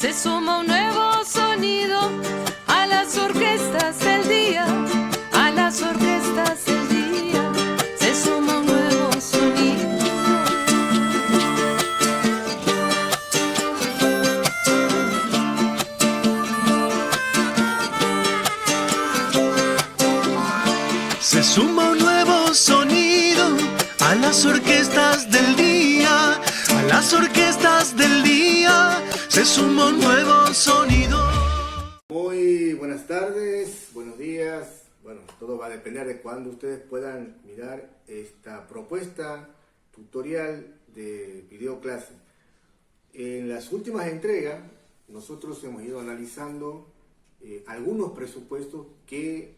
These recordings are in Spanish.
se suma un nuevo sonido a las orquestas del día, a las orquestas del día, se suma un nuevo sonido. Se suma un nuevo sonido a las orquestas del día, a las orquestas del día, se suma un nuevo sonido. Muy buenas tardes, buenos días. Bueno, todo va a depender de cuándo ustedes puedan mirar esta propuesta tutorial de videoclase. En las últimas entregas, nosotros hemos ido analizando algunos presupuestos que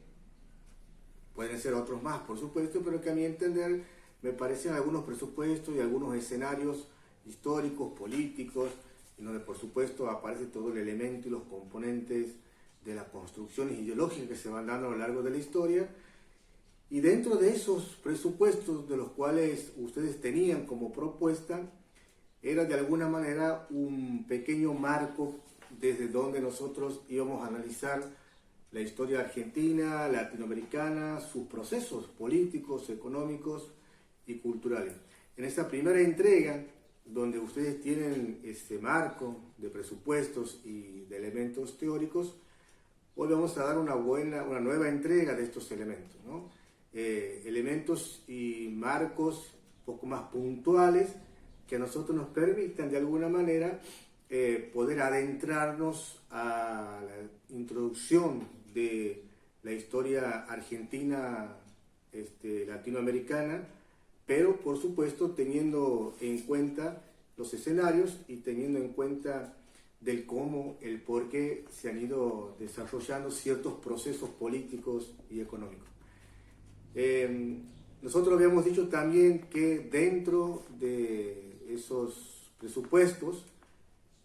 pueden ser otros más, por supuesto, pero que a mi entender me parecen algunos presupuestos y algunos escenarios históricos, políticos, en donde por supuesto aparece todo el elemento y los componentes de las construcciones ideológicas que se van dando a lo largo de la historia. Y dentro de esos presupuestos de los cuales ustedes tenían como propuesta, era de alguna manera un pequeño marco desde donde nosotros íbamos a analizar la historia argentina, latinoamericana, sus procesos políticos, económicos y culturales. En esta primera entrega, donde ustedes tienen este marco de presupuestos y de elementos teóricos, hoy vamos a dar una nueva entrega de estos elementos, ¿no? Elementos y marcos un poco más puntuales que a nosotros nos permitan de alguna manera poder adentrarnos a la introducción de la historia argentina, latinoamericana, pero por supuesto teniendo en cuenta los escenarios y teniendo en cuenta del cómo, el por qué se han ido desarrollando ciertos procesos políticos y económicos. Nosotros habíamos dicho también que dentro de esos presupuestos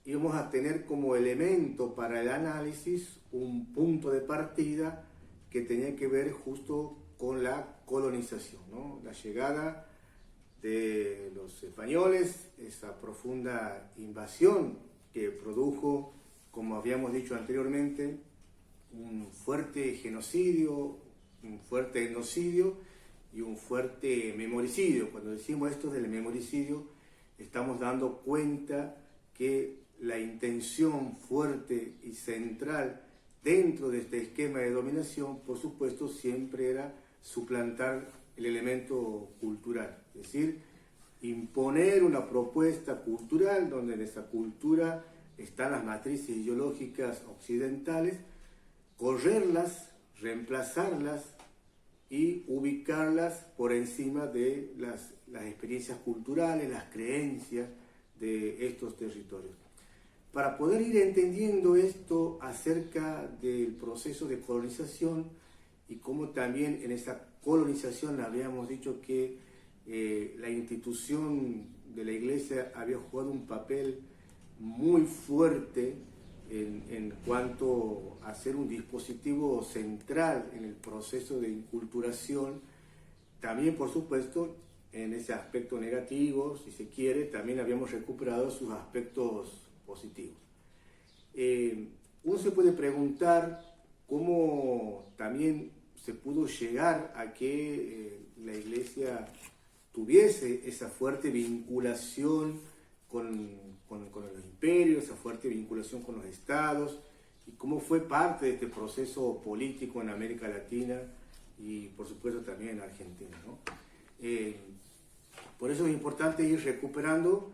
íbamos a tener como elemento para el análisis un punto de partida que tenía que ver justo con la colonización, ¿no? La llegada de los españoles, esa profunda invasión que produjo, como habíamos dicho anteriormente, un fuerte genocidio, un fuerte etnocidio y un fuerte memoricidio. Cuando decimos esto del memoricidio, estamos dando cuenta que la intención fuerte y central dentro de este esquema de dominación, por supuesto, siempre era suplantar el elemento cultural, es decir, imponer una propuesta cultural donde en esa cultura están las matrices ideológicas occidentales, correrlas, reemplazarlas y ubicarlas por encima de las experiencias culturales, las creencias de estos territorios. Para poder ir entendiendo esto acerca del proceso de colonización y cómo también en esa colonización habíamos dicho que la institución de la Iglesia había jugado un papel muy fuerte en cuanto a ser un dispositivo central en el proceso de inculturación, también por supuesto en ese aspecto negativo, si se quiere, también habíamos recuperado sus aspectos positivos. Uno se puede preguntar cómo también se pudo llegar a que la Iglesia tuviese esa fuerte vinculación con los imperios, esa fuerte vinculación con los estados, y cómo fue parte de este proceso político en América Latina y por supuesto también en Argentina, ¿no? Por eso es importante ir recuperando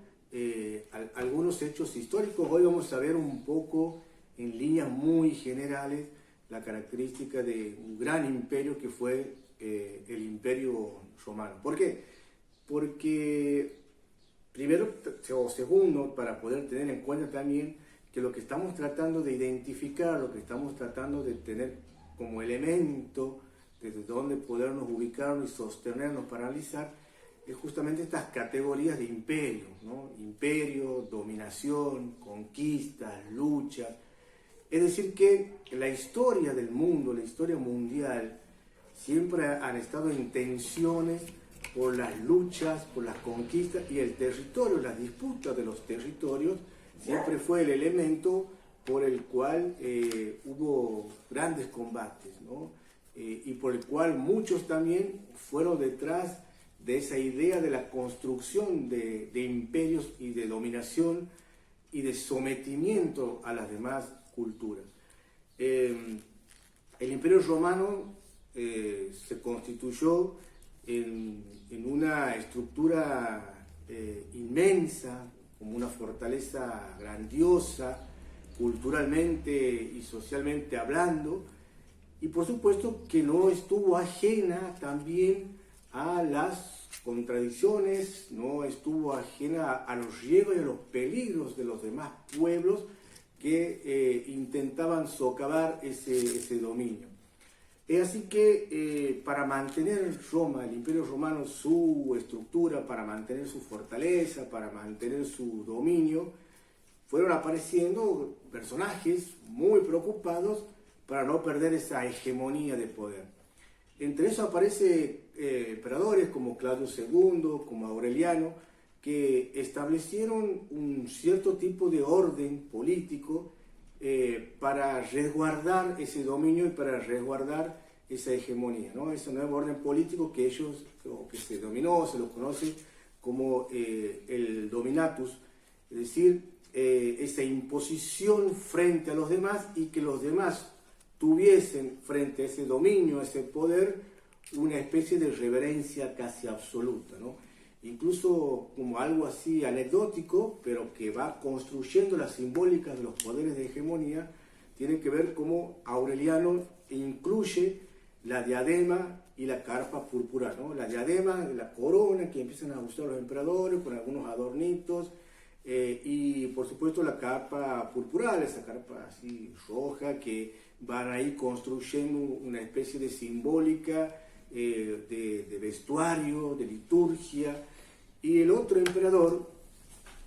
algunos hechos históricos. Hoy vamos a ver un poco en líneas muy generales la característica de un gran imperio que fue el Imperio Romano. ¿Por qué? Porque primero o segundo, para poder tener en cuenta también que lo que estamos tratando de identificar, lo que estamos tratando de tener como elemento desde donde podernos ubicarnos y sostenernos para analizar, es justamente estas categorías de imperio, ¿no? Imperio, dominación, conquistas, luchas. Es decir que la historia del mundo, la historia mundial, siempre han estado en tensiones por las luchas, por las conquistas, y el territorio, las disputas de los territorios, siempre fue el elemento por el cual hubo grandes combates, ¿no? Y por el cual muchos también fueron detrás de esa idea de la construcción de imperios y de dominación y de sometimiento a las demás culturas. El Imperio Romano se constituyó en una estructura inmensa, como una fortaleza grandiosa, culturalmente y socialmente hablando, y por supuesto que no estuvo ajena también a las contradicciones, no estuvo ajena a los riesgos y a los peligros de los demás pueblos que intentaban socavar ese dominio. Es así que para mantener Roma, el Imperio Romano, su estructura, para mantener su fortaleza, para mantener su dominio, fueron apareciendo personajes muy preocupados para no perder esa hegemonía de poder. Entre eso aparecen emperadores como Claudio II, como Aureliano, que establecieron un cierto tipo de orden político para resguardar ese dominio y para resguardar esa hegemonía, ¿no? Ese nuevo orden político que ellos, o que se dominó, se lo conoce como el dominatus, es decir, esa imposición frente a los demás y que los demás tuviesen frente a ese dominio, a ese poder, una especie de reverencia casi absoluta, ¿no? Incluso como algo así anecdótico, pero que va construyendo la simbólica de los poderes de hegemonía, tiene que ver cómo Aureliano incluye la diadema y la carpa púrpura, ¿no? La diadema, la corona que empiezan a usar los emperadores con algunos adornitos, y por supuesto la carpa purpural, esa carpa así roja que van ahí construyendo una especie de simbólica de vestuario, de liturgia. Y el otro emperador,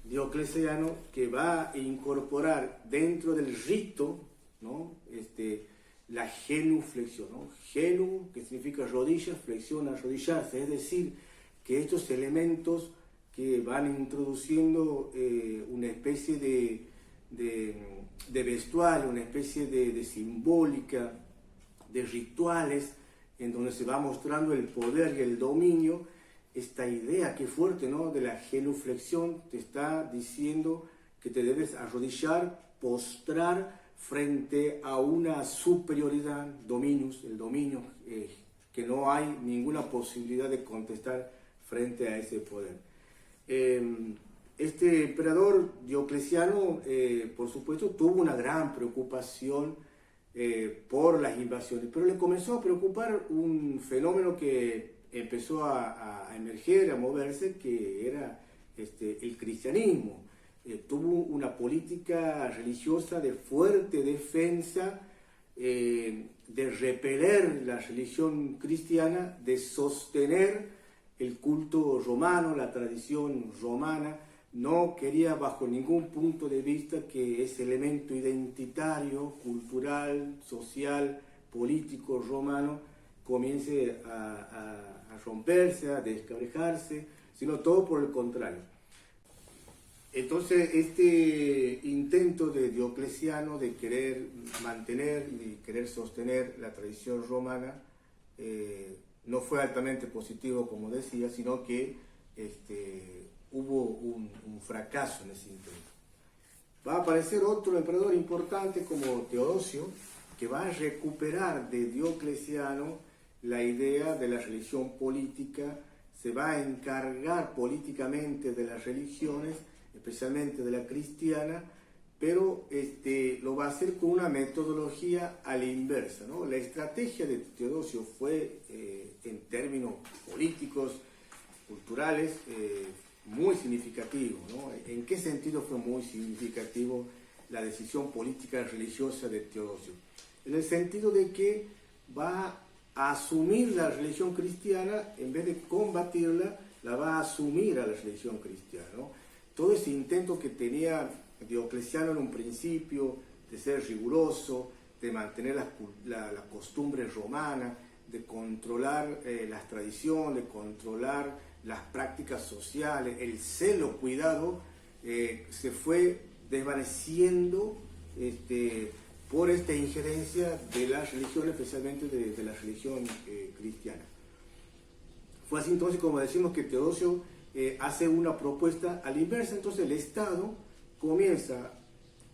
Diocleciano, que va a incorporar dentro del rito, ¿no? La genuflexión, ¿no? Genu, que significa rodillas, flexión, arrodillarse, es decir, que estos elementos que van introduciendo una especie de vestuario, una especie de simbólica, de rituales, en donde se va mostrando el poder y el dominio. Esta idea, qué fuerte, ¿no?, de la genuflexión, te está diciendo que te debes arrodillar, postrar frente a una superioridad, dominus, el dominio, que no hay ninguna posibilidad de contestar frente a ese poder. Este emperador Diocleciano, por supuesto, tuvo una gran preocupación por las invasiones, pero le comenzó a preocupar un fenómeno que empezó a emerger, a moverse, que era el cristianismo. Tuvo una política religiosa de fuerte defensa, de repeler la religión cristiana, de sostener el culto romano, la tradición romana. No quería bajo ningún punto de vista que ese elemento identitario, cultural, social, político romano comience a romperse, a descabrejarse, sino todo por el contrario. Entonces, este intento de Diocleciano de querer mantener y querer sostener la tradición romana no fue altamente positivo, como decía, sino que hubo un fracaso en ese intento. Va a aparecer otro emperador importante como Teodosio, que va a recuperar de Diocleciano la idea de la religión política, se va a encargar políticamente de las religiones, especialmente de la cristiana, pero lo va a hacer con una metodología a la inversa, ¿no? La estrategia de Teodosio fue, en términos políticos, culturales, muy significativo, ¿no? ¿En qué sentido fue muy significativo la decisión política religiosa de Teodosio? En el sentido de que va a asumir la religión cristiana, en vez de combatirla, la va a asumir a la religión cristiana, ¿no? Todo ese intento que tenía Diocleciano en un principio de ser riguroso, de mantener la costumbre romana, de controlar las tradiciones, de controlar las prácticas sociales, el celo, cuidado, se fue desvaneciendo por esta injerencia de la religión, especialmente de la religión cristiana. Fue así entonces, como decimos, que Teodosio hace una propuesta a la inversa. Entonces el Estado comienza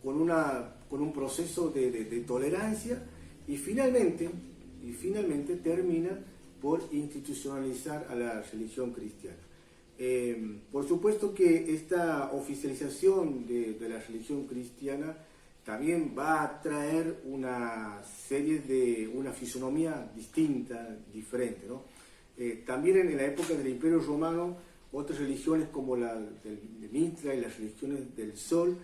con un proceso de tolerancia y finalmente termina por institucionalizar a la religión cristiana. Por supuesto que esta oficialización de la religión cristiana también va a traer una fisonomía distinta, diferente, ¿no? También en la época del Imperio Romano, otras religiones como la del Mitra y las religiones del Sol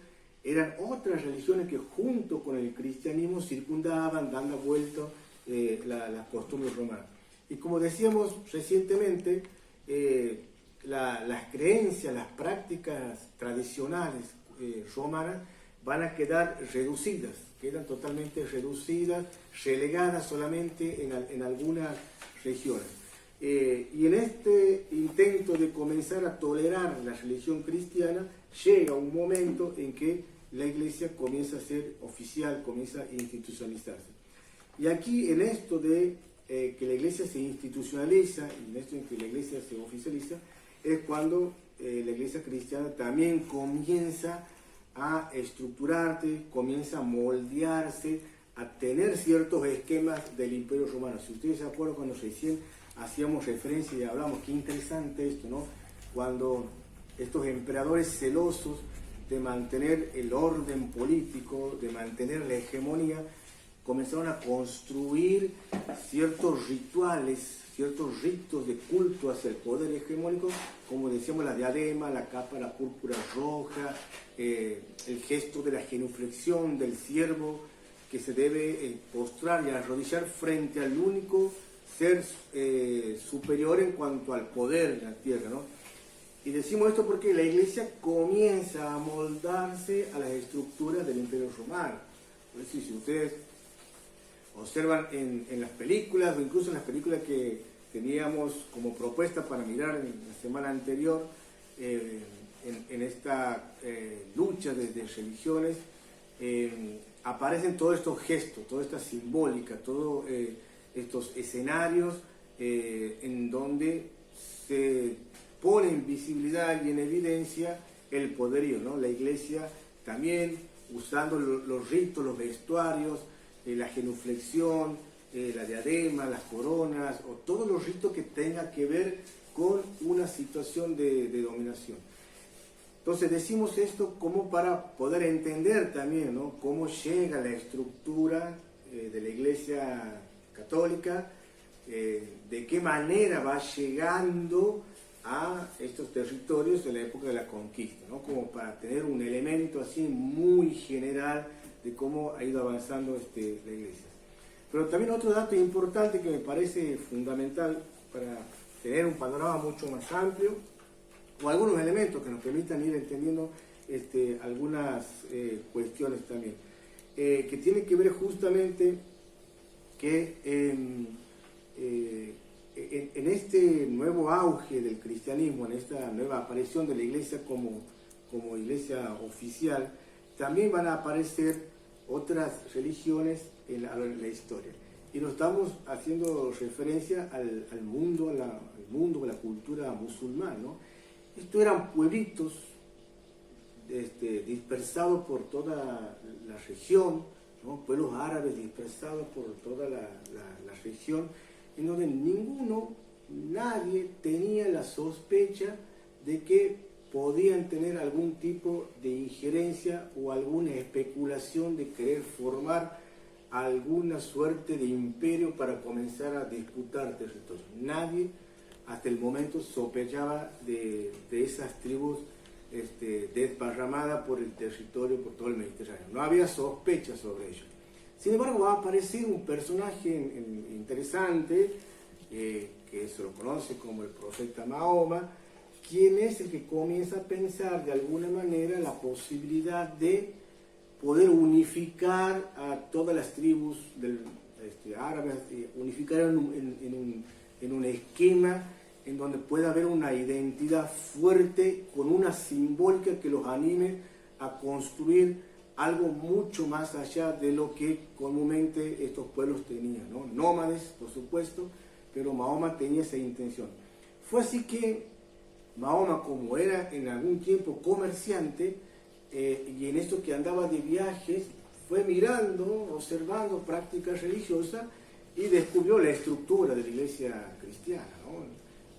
eran otras religiones que junto con el cristianismo circundaban, dando vuelta las costumbres romanas. Y como decíamos recientemente, las creencias, las prácticas tradicionales romanas van a quedar reducidas, quedan totalmente reducidas, relegadas solamente en algunas regiones. Y en este intento de comenzar a tolerar la religión cristiana, llega un momento en que la Iglesia comienza a ser oficial, comienza a institucionalizarse. Y aquí, en esto de que la Iglesia se institucionaliza, y en esto en que la Iglesia se oficializa, es cuando la Iglesia cristiana también comienza a estructurarse, comienza a moldearse, a tener ciertos esquemas del Imperio Romano. Si ustedes se acuerdan, cuando recién hacíamos referencia y hablamos, qué interesante esto, ¿no? Cuando estos emperadores celosos de mantener el orden político, de mantener la hegemonía, comenzaron a construir ciertos rituales, ciertos ritos de culto hacia el poder hegemónico, como decíamos, la diadema, la capa, la púrpura roja, el gesto de la genuflexión del siervo que se debe postrar y arrodillar frente al único ser superior en cuanto al poder en la tierra, ¿no? Y decimos esto porque la Iglesia comienza a moldarse a las estructuras del Imperio Romano. Por eso, si ustedes observan en las películas, o incluso en las películas que teníamos como propuesta para mirar en la semana anterior, en esta lucha de religiones, aparecen todos estos gestos, toda esta simbólica, todos estos escenarios en donde se pone en visibilidad y en evidencia el poderío, ¿no? La Iglesia también usando los ritos, los vestuarios, la genuflexión, la diadema, las coronas, o todos los ritos que tengan que ver con una situación de dominación. Entonces decimos esto como para poder entender también, ¿no?, cómo llega la estructura de la Iglesia Católica, de qué manera va llegando a estos territorios en la época de la conquista, ¿no?, como para tener un elemento así muy general de cómo ha ido avanzando la Iglesia. Pero también otro dato importante que me parece fundamental para tener un panorama mucho más amplio, o algunos elementos que nos permitan ir entendiendo algunas cuestiones también, que tienen que ver justamente que en este nuevo auge del cristianismo, en esta nueva aparición de la Iglesia como Iglesia oficial, también van a aparecer otras religiones en la historia. Y nos estamos haciendo referencia al mundo, a la cultura musulmana, ¿no? Estos eran pueblitos dispersados por toda la región, ¿no?, pueblos árabes dispersados por toda la región, en donde nadie tenía la sospecha de que podían tener algún tipo de injerencia o alguna especulación de querer formar alguna suerte de imperio para comenzar a disputar territorios. Nadie hasta el momento sospechaba de esas tribus desparramadas por el territorio, por todo el Mediterráneo. No había sospecha sobre ellos. Sin embargo, va a aparecer un personaje interesante, que se lo conoce como el profeta Mahoma, quien es el que comienza a pensar de alguna manera la posibilidad de poder unificar a todas las tribus árabes, unificar en un esquema en donde pueda haber una identidad fuerte con una simbólica que los anime a construir algo mucho más allá de lo que comúnmente estos pueblos tenían, ¿no? Nómades, por supuesto, pero Mahoma tenía esa intención. Fue así que Mahoma, como era en algún tiempo comerciante, y en esto que andaba de viajes, fue mirando, observando prácticas religiosas y descubrió la estructura de la iglesia cristiana, ¿no?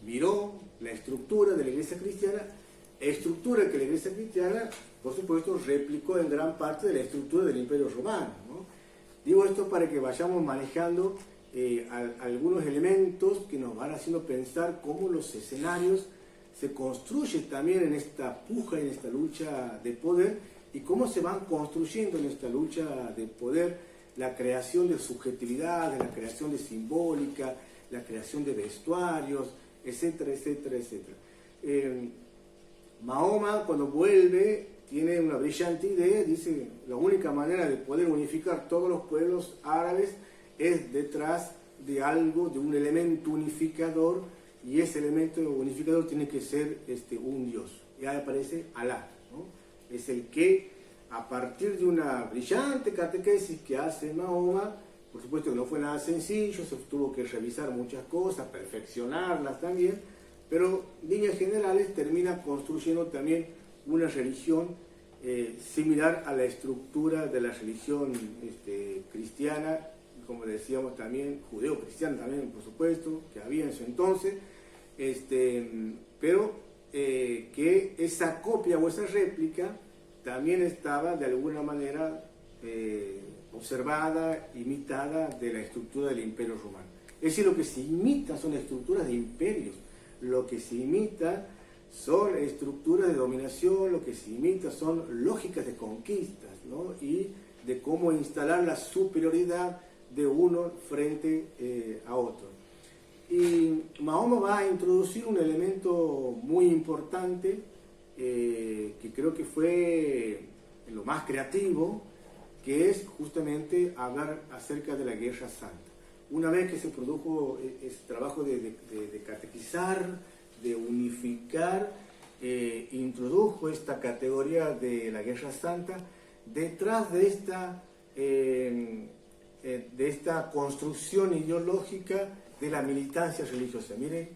Miró la estructura de la iglesia cristiana, estructura que la iglesia cristiana, por supuesto, replicó en gran parte de la estructura del Imperio Romano, ¿no? Digo esto para que vayamos manejando algunos elementos que nos van haciendo pensar cómo los escenarios se construyen también en esta puja, en esta lucha de poder, y cómo se van construyendo en esta lucha de poder la creación de subjetividades, la creación de simbólica, la creación de vestuarios, etcétera, etcétera, etcétera. Mahoma, cuando vuelve, tiene una brillante idea, dice, la única manera de poder unificar todos los pueblos árabes es detrás de algo, de un elemento unificador, y ese elemento unificador tiene que ser un Dios. Y ahí aparece Alá, ¿no? Es el que, a partir de una brillante catequesis que hace Mahoma, por supuesto que no fue nada sencillo, se tuvo que revisar muchas cosas, perfeccionarlas también, pero en líneas generales termina construyendo también una religión similar a la estructura de la religión cristiana, como decíamos también, judeo-cristiana también, por supuesto, que había en su entonces, pero que esa copia o esa réplica también estaba de alguna manera observada, imitada de la estructura del Imperio Romano. Es decir, lo que se imita son estructuras de imperios, lo que se imita son estructuras de dominación, lo que se imita son lógicas de conquistas, ¿no? Y de cómo instalar la superioridad de uno frente a otro. Y Mahoma va a introducir un elemento muy importante que creo que fue lo más creativo, que es justamente hablar acerca de la Guerra Santa. Una vez que se produjo ese trabajo de catequizar, de unificar, introdujo esta categoría de la Guerra Santa, detrás de esta construcción ideológica de la militancia religiosa. Miren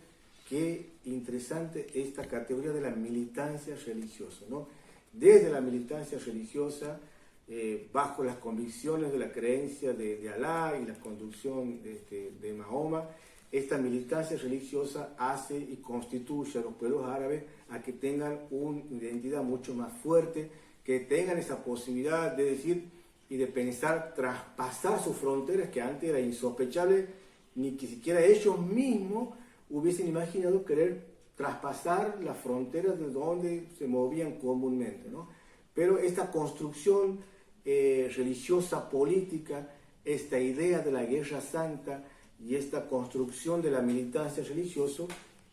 qué interesante esta categoría de la militancia religiosa, ¿no? Desde la militancia religiosa, bajo las convicciones de la creencia de Alá y la conducción de Mahoma, esta militancia religiosa hace y constituye a los pueblos árabes a que tengan una identidad mucho más fuerte, que tengan esa posibilidad de decir y de pensar traspasar sus fronteras, que antes era insospechable, ni que siquiera ellos mismos hubiesen imaginado querer traspasar las fronteras de donde se movían comúnmente, ¿no? Pero esta construcción religiosa, política, esta idea de la Guerra Santa y esta construcción de la militancia religiosa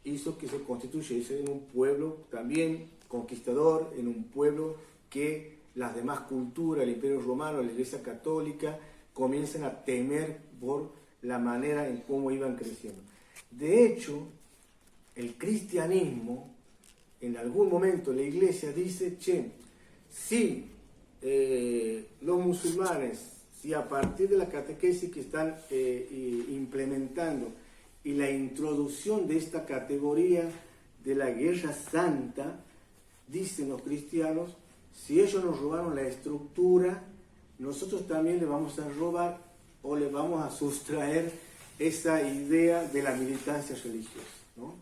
hizo que se constituyese en un pueblo también conquistador, en un pueblo que las demás culturas, el Imperio Romano, la Iglesia Católica, comienzan a temer por la manera en cómo iban creciendo. De hecho, el cristianismo, en algún momento la Iglesia dice, si los musulmanes, si a partir de la catequesis que están implementando y la introducción de esta categoría de la Guerra Santa, dicen los cristianos, si ellos nos robaron la estructura, nosotros también le vamos a robar o le vamos a sustraer esa idea de la militancia religiosa, ¿no?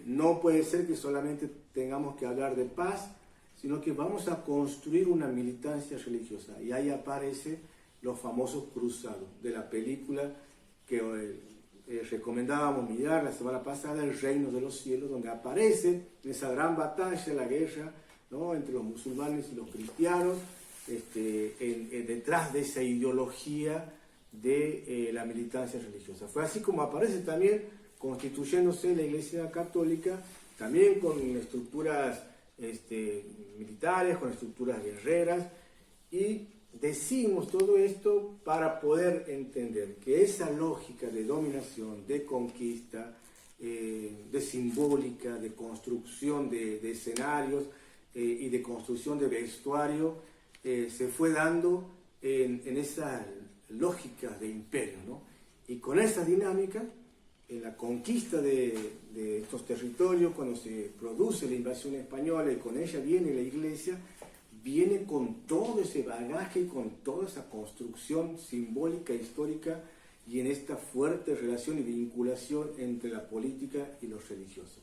No puede ser que solamente tengamos que hablar de paz, sino que vamos a construir una militancia religiosa. Y ahí aparecen los famosos cruzados de la película que recomendábamos mirar la semana pasada, El Reino de los Cielos, donde aparece esa gran batalla, la guerra, ¿no?, entre los musulmanes y los cristianos, detrás de esa ideología de la militancia religiosa. Fue así como aparece también constituyéndose la Iglesia Católica, también con estructuras militares, con estructuras guerreras, y decimos todo esto para poder entender que esa lógica de dominación, de conquista, de simbólica, de construcción de escenarios y de construcción de vestuario, se fue dando en esa lógica de imperio, ¿no? Y con esa dinámica, en la conquista de estos territorios, cuando se produce la invasión española y con ella viene la Iglesia, viene con todo ese bagaje y con toda esa construcción simbólica, histórica, y en esta fuerte relación y vinculación entre la política y los religiosos.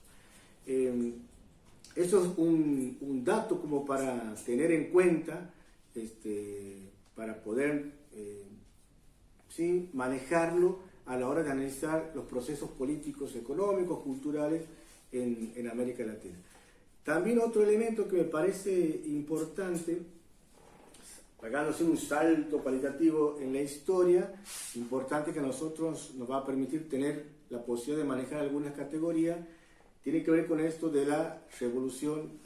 Eso es un dato como para tener en cuenta, para poder ¿sí? manejarlo a la hora de analizar los procesos políticos, económicos, culturales en América Latina. También otro elemento que me parece importante, pagándose un salto cualitativo en la historia, importante que a nosotros nos va a permitir tener la posibilidad de manejar algunas categorías, tiene que ver con esto de la revolución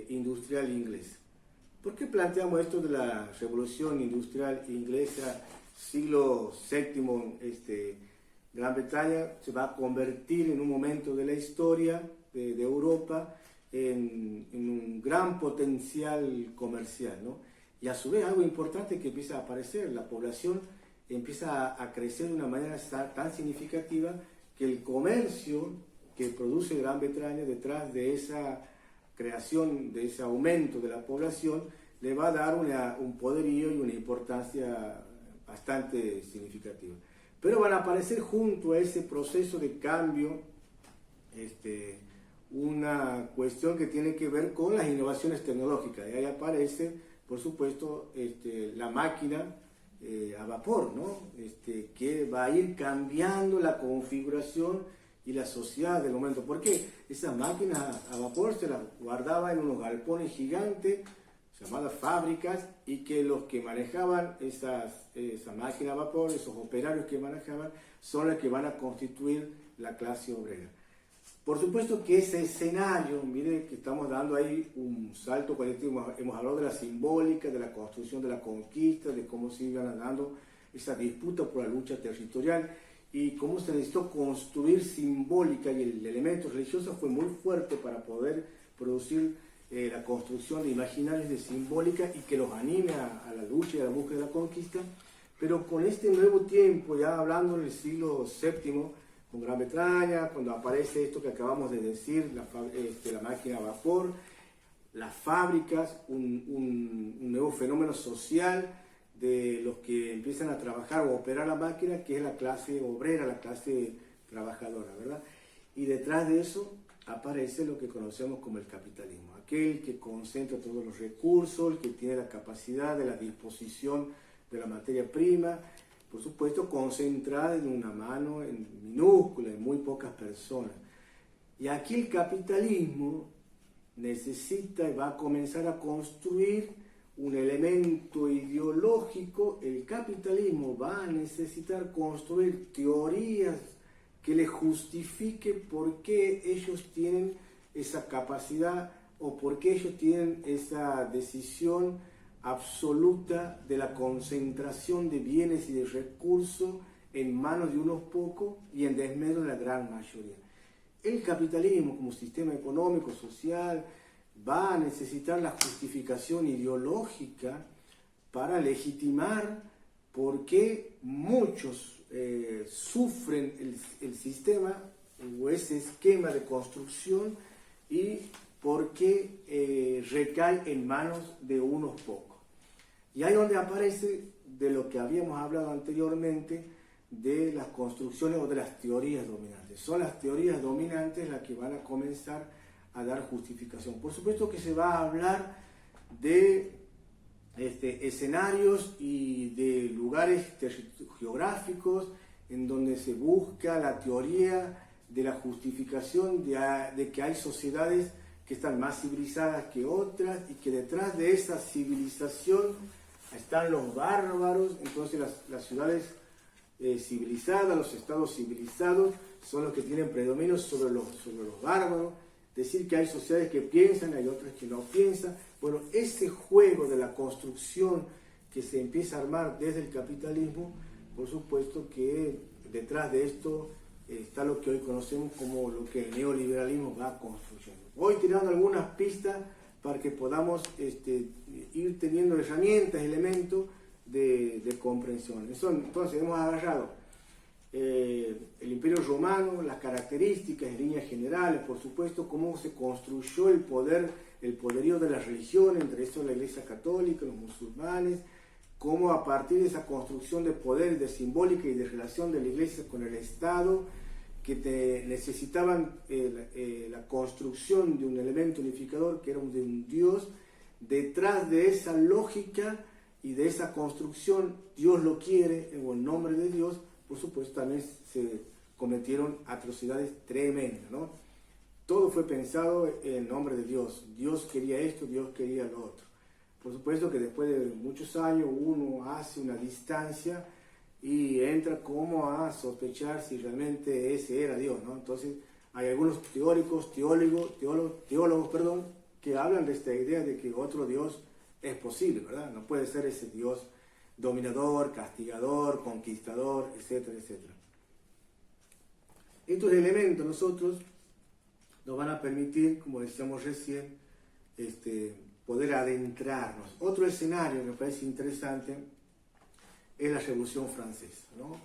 industrial inglesa. ¿Por qué planteamos esto de la revolución industrial inglesa, siglo VII, Gran Bretaña se va a convertir en un momento de la historia de Europa en un gran potencial comercial, ¿no? Y a su vez algo importante que empieza a aparecer, la población empieza a crecer de una manera tan significativa que el comercio que produce Gran Bretaña detrás de esa creación, de ese aumento de la población, le va a dar un poderío y una importancia bastante significativa. Pero van a aparecer junto a ese proceso de cambio una cuestión que tiene que ver con las innovaciones tecnológicas. Y ahí aparece, por supuesto, la máquina a vapor, ¿no? Que va a ir cambiando la configuración y la sociedad del momento. ¿Por qué? Esas máquinas a vapor se las guardaba en unos galpones gigantes, llamadas fábricas, y que los que manejaban esa máquina a vapor, esos operarios que manejaban, son los que van a constituir la clase obrera. Por supuesto que ese escenario, mire que estamos dando ahí un salto colectivo, hemos hablado de la simbólica, de la construcción de la conquista, de cómo se iban dando esa disputa por la lucha territorial y cómo se necesitó construir simbólica, y el elemento religioso fue muy fuerte para poder producir la construcción de imaginarios de simbólica y que los anime a la lucha y a la búsqueda de la conquista. Pero con este nuevo tiempo, ya hablando en el siglo VII, con Gran Bretaña, cuando aparece esto que acabamos de decir, la máquina a vapor, las fábricas, un nuevo fenómeno social de los que empiezan a trabajar o operar la máquina, que es la clase obrera, la clase trabajadora, ¿verdad? Y detrás de eso aparece lo que conocemos como el capitalismo, aquel que concentra todos los recursos, el que tiene la capacidad de la disposición de la materia prima, por supuesto concentrada en una mano minúscula, en muy pocas personas. Y aquí el capitalismo necesita y va a comenzar a construir un elemento ideológico. El capitalismo va a necesitar construir teorías que le justifique por qué ellos tienen esa capacidad o por qué ellos tienen esa decisión absoluta de la concentración de bienes y de recursos en manos de unos pocos y en desmedro de la gran mayoría. El capitalismo como sistema económico, social, va a necesitar la justificación ideológica para legitimar por qué muchos sufren el sistema o ese esquema de construcción y por qué recae en manos de unos pocos. Y ahí donde aparece de lo que habíamos hablado anteriormente de las construcciones o de las teorías dominantes. Son las teorías dominantes las que van a comenzar a dar justificación. Por supuesto que se va a hablar de escenarios y de lugares geográficos en donde se busca la teoría de la justificación de que hay sociedades que están más civilizadas que otras y que detrás de esa civilización están los bárbaros. Entonces las ciudades civilizadas, los estados civilizados son los que tienen predominio sobre los bárbaros. Decir que hay sociedades que piensan, hay otras que no piensan. Bueno, ese juego de la construcción que se empieza a armar desde el capitalismo, por supuesto que detrás de esto está lo que hoy conocemos como lo que el neoliberalismo va construyendo. Voy tirando algunas pistas para que podamos ir teniendo herramientas, elementos de comprensión. Entonces hemos agarrado el Imperio Romano, las características en líneas generales, por supuesto, cómo se construyó el poderío de la religión, entre eso la Iglesia Católica, los musulmanes, cómo a partir de esa construcción de poder, de simbólica y de relación de la Iglesia con el Estado, que necesitaban la construcción de un elemento unificador que era de un Dios. Detrás de esa lógica y de esa construcción, Dios lo quiere, en el nombre de Dios, por supuesto también se cometieron atrocidades tremendas, ¿no? Todo fue pensado en nombre de Dios. Dios quería esto, Dios quería lo otro. Por supuesto que después de muchos años uno hace una distancia y entra como a sospechar si realmente ese era Dios, ¿no? Entonces hay algunos teóricos, teólogos, que hablan de esta idea de que otro Dios es posible, ¿verdad? No puede ser ese Dios dominador, castigador, conquistador, etcétera, etcétera. Estos elementos nosotros nos van a permitir, como decíamos recién, poder adentrarnos. Otro escenario que me parece interesante es la Revolución Francesa, ¿no?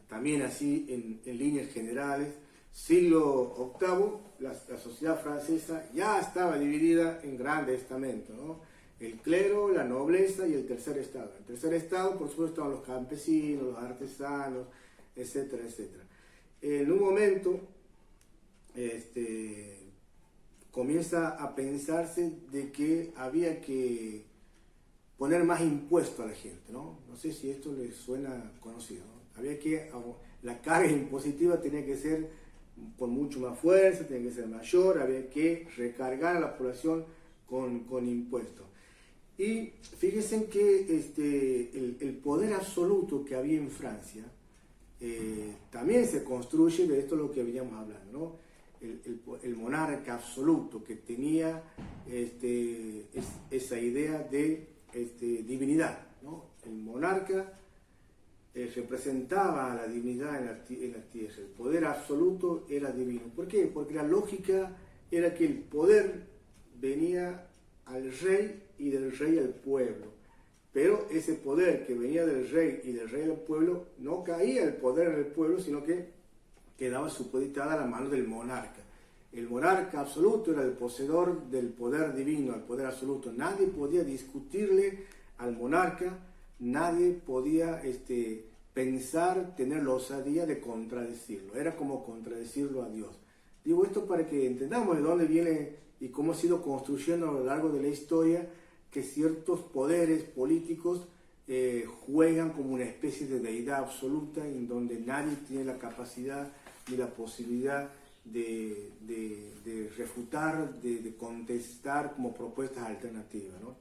También así, en líneas generales, siglo VIII, la sociedad francesa ya estaba dividida en grandes estamentos, ¿no? El clero, la nobleza y el tercer estado. El tercer estado, por supuesto, estaban los campesinos, los artesanos, etcétera, etcétera. En un momento, comienza a pensarse de que había que poner más impuesto a la gente, ¿no? No sé si esto les suena conocido, ¿no? La carga impositiva tenía que ser con mucho más fuerza, tenía que ser mayor, había que recargar a la población con impuestos. Y fíjense que el poder absoluto que había en Francia también se construye de esto lo que veníamos hablando, ¿no? El monarca absoluto que tenía esa idea de divinidad, ¿no? El monarca representaba a la divinidad en la tierra, el poder absoluto era divino. ¿Por qué? Porque la lógica era que el poder venía al rey y del rey al pueblo, pero ese poder que venía del rey y del rey al pueblo no caía el poder en el pueblo, sino que quedaba supeditada a la mano del monarca. El monarca absoluto era el poseedor del poder divino, el poder absoluto. Nadie podía discutirle al monarca, nadie podía pensar, tener la osadía de contradecirlo. Era como contradecirlo a Dios. Digo esto para que entendamos de dónde viene y cómo ha sido construyendo a lo largo de la historia que ciertos poderes políticos juegan como una especie de deidad absoluta en donde nadie tiene la capacidad ni la posibilidad de refutar, de contestar como propuestas alternativas, ¿no?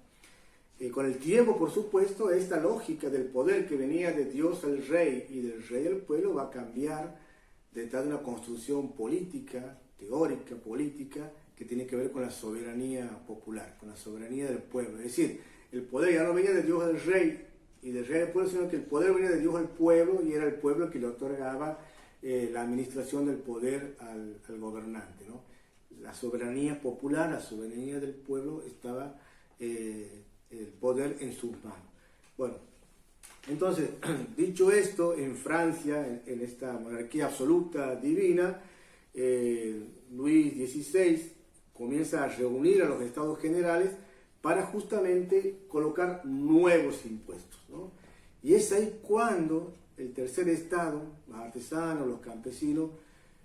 Con el tiempo, por supuesto, esta lógica del poder que venía de Dios al rey y del rey al pueblo va a cambiar detrás de una construcción política, teórica, política, que tiene que ver con la soberanía popular, con la soberanía del pueblo. Es decir, el poder ya no venía de Dios al rey y del rey al pueblo, sino que el poder venía de Dios al pueblo y era el pueblo que le otorgaba la administración del poder al gobernante, ¿no? La soberanía popular, la soberanía del pueblo, estaba el poder en sus manos. Bueno, entonces, dicho esto, en Francia, en esta monarquía absoluta divina, Luis XVI comienza a reunir a los estados generales para justamente colocar nuevos impuestos, ¿no? Y es ahí cuando el tercer estado, los artesanos, los campesinos,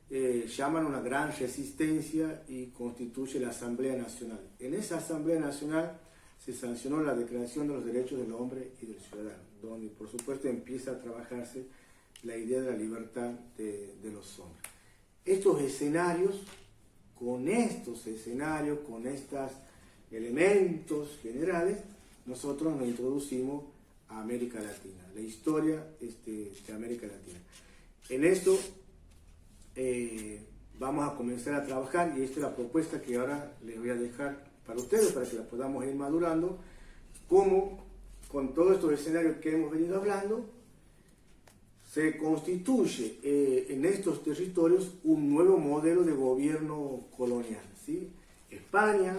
llaman a una gran resistencia y constituye la Asamblea Nacional. En esa Asamblea Nacional se sancionó la Declaración de los Derechos del Hombre y del Ciudadano, donde por supuesto empieza a trabajarse la idea de la libertad de los hombres. Estos escenarios, con estos elementos generales, nosotros nos introducimos a América Latina, la historia de América Latina. En esto vamos a comenzar a trabajar, y esta es la propuesta que ahora les voy a dejar para ustedes, para que la podamos ir madurando, cómo con todos estos escenarios que hemos venido hablando, se constituye en estos territorios un nuevo modelo de gobierno colonial, ¿sí? España,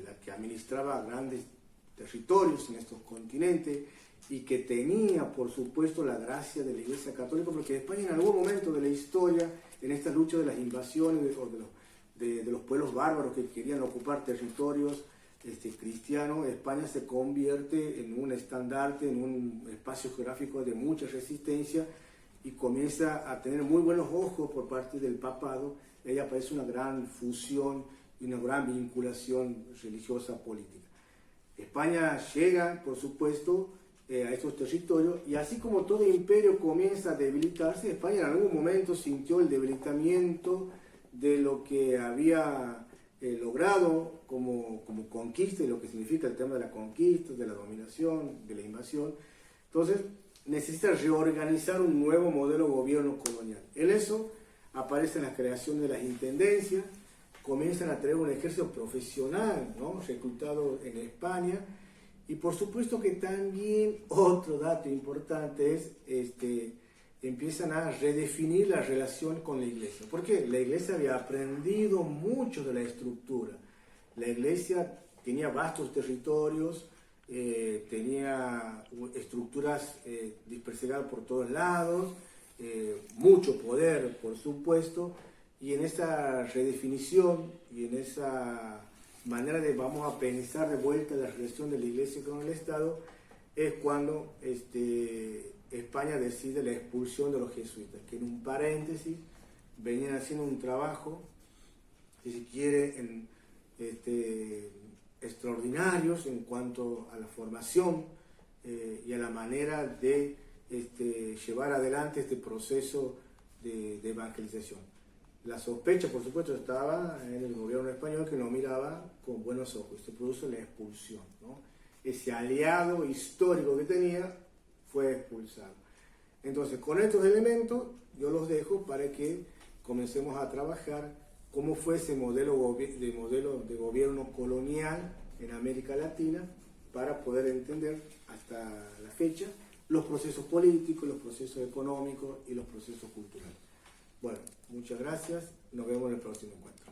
la que administraba grandes territorios en estos continentes y que tenía, por supuesto, la gracia de la Iglesia Católica, porque España en algún momento de la historia, en esta lucha de las invasiones o de los pueblos bárbaros que querían ocupar territorios cristianos, España se convierte en un estandarte, en un espacio geográfico de mucha resistencia y comienza a tener muy buenos ojos por parte del papado. Ahí aparece una gran fusión y una gran vinculación religiosa política. España llega, por supuesto, a estos territorios y así como todo imperio comienza a debilitarse, España en algún momento sintió el debilitamiento de lo que había logrado como conquista y lo que significa el tema de la conquista, de la dominación, de la invasión. Entonces necesita reorganizar un nuevo modelo de gobierno colonial. En eso aparece la creación de las intendencias, comienzan a tener un ejército profesional, ¿no?, reclutado en España. Y por supuesto que también otro dato importante es empiezan a redefinir la relación con la iglesia. Porque la iglesia había aprendido mucho de la estructura. La iglesia tenía vastos territorios, tenía estructuras dispersadas por todos lados, mucho poder, por supuesto, y en esa redefinición y en esa manera de vamos a pensar de vuelta la relación de la iglesia con el Estado es cuando España decide la expulsión de los jesuitas, que en un paréntesis venían haciendo un trabajo, si se quiere, extraordinarios en cuanto a la formación y a la manera de llevar adelante este proceso de evangelización. La sospecha, por supuesto, estaba en el gobierno español, que no miraba con buenos ojos. Se produce la expulsión, ¿no? Ese aliado histórico que tenía fue expulsado. Entonces, con estos elementos, yo los dejo para que comencemos a trabajar cómo fue ese modelo de gobierno colonial en América Latina para poder entender hasta la fecha los procesos políticos, los procesos económicos y los procesos culturales. Bueno, muchas gracias. Nos vemos en el próximo encuentro.